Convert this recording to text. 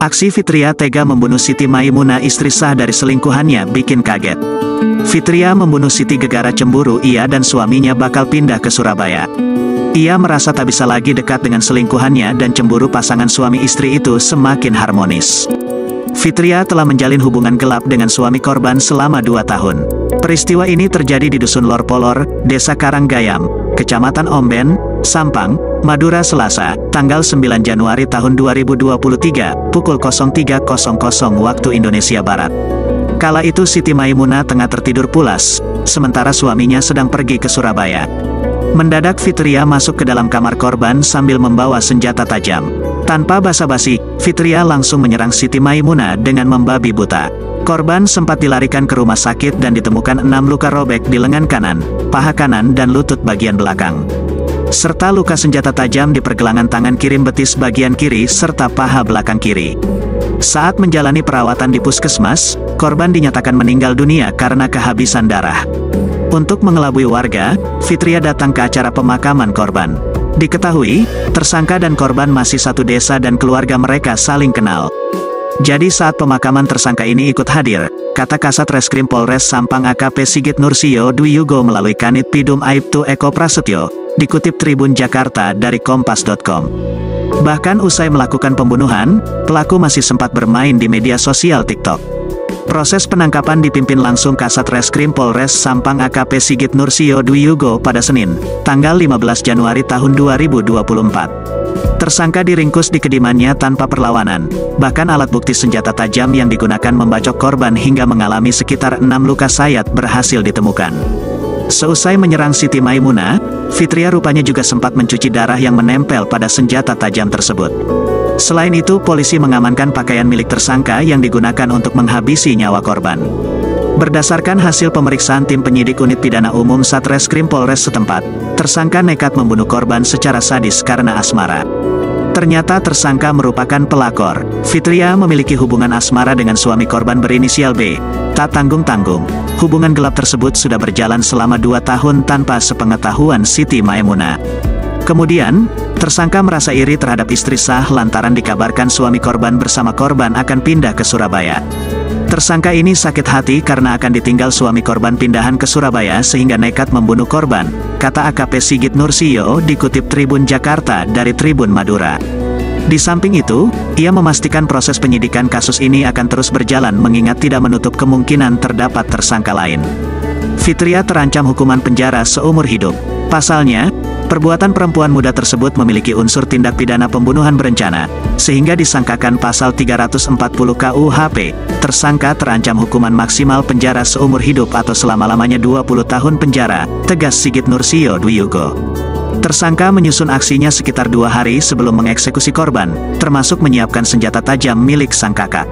Aksi Fitria tega membunuh Siti Maimunah, istri sah dari selingkuhannya, bikin kaget. Fitria membunuh Siti gegara cemburu ia dan suaminya bakal pindah ke Surabaya. Ia merasa tak bisa lagi dekat dengan selingkuhannya dan cemburu pasangan suami istri itu semakin harmonis. Fitria telah menjalin hubungan gelap dengan suami korban selama 2 tahun. Peristiwa ini terjadi di Dusun Lor Polor, Desa Karanggayam, Kecamatan Omben, Sampang, Madura, Selasa, tanggal 9 Januari tahun 2023, pukul 03.00 waktu Indonesia Barat. Kala itu Siti Maimunah tengah tertidur pulas, sementara suaminya sedang pergi ke Surabaya. Mendadak Fitria masuk ke dalam kamar korban sambil membawa senjata tajam. Tanpa basa-basi, Fitria langsung menyerang Siti Maimunah dengan membabi buta. Korban sempat dilarikan ke rumah sakit dan ditemukan 6 luka robek di lengan kanan, paha kanan dan lutut bagian belakang, serta luka senjata tajam di pergelangan tangan kiri, betis bagian kiri, serta paha belakang kiri. Saat menjalani perawatan di puskesmas, korban dinyatakan meninggal dunia karena kehabisan darah. Untuk mengelabui warga, Fitria datang ke acara pemakaman korban. Diketahui, tersangka dan korban masih satu desa dan keluarga mereka saling kenal. Jadi saat pemakaman tersangka ini ikut hadir, kata Kasat Reskrim Polres Sampang AKP Sigit Nursio Dwi Yugo melalui Kanit Pidum Aibtu Eko Prasetyo, dikutip Tribun Jakarta dari Kompas.com. Bahkan usai melakukan pembunuhan, pelaku masih sempat bermain di media sosial TikTok. Proses penangkapan dipimpin langsung Kasat Reskrim Polres Sampang AKP Sigit Nursio Dwi Yugo pada Senin, tanggal 15 Januari tahun 2024. Tersangka diringkus di kediamannya tanpa perlawanan, bahkan alat bukti senjata tajam yang digunakan membacok korban hingga mengalami sekitar 6 luka sayat berhasil ditemukan. Seusai menyerang Siti Maimunah, Fitria rupanya juga sempat mencuci darah yang menempel pada senjata tajam tersebut. Selain itu, polisi mengamankan pakaian milik tersangka yang digunakan untuk menghabisi nyawa korban. Berdasarkan hasil pemeriksaan tim penyidik unit pidana umum Satreskrim Polres setempat, tersangka nekat membunuh korban secara sadis karena asmara. Ternyata tersangka merupakan pelakor. Fitria memiliki hubungan asmara dengan suami korban berinisial B. Tak tanggung-tanggung, hubungan gelap tersebut sudah berjalan selama 2 tahun tanpa sepengetahuan Siti Maimunah. Kemudian, tersangka merasa iri terhadap istri sah lantaran dikabarkan suami korban bersama korban akan pindah ke Surabaya. Tersangka ini sakit hati karena akan ditinggal suami korban pindahan ke Surabaya sehingga nekat membunuh korban, kata AKP Sigit Nursio dikutip Tribun Jakarta dari Tribun Madura. Di samping itu, ia memastikan proses penyidikan kasus ini akan terus berjalan mengingat tidak menutup kemungkinan terdapat tersangka lain. Fitria terancam hukuman penjara seumur hidup. Pasalnya, perbuatan perempuan muda tersebut memiliki unsur tindak pidana pembunuhan berencana, sehingga disangkakan pasal 340 KUHP. Tersangka terancam hukuman maksimal penjara seumur hidup atau selama-lamanya 20 tahun penjara, tegas Sigit Nursio Dwi Yugo. Tersangka menyusun aksinya sekitar 2 hari sebelum mengeksekusi korban, termasuk menyiapkan senjata tajam milik sang kakak.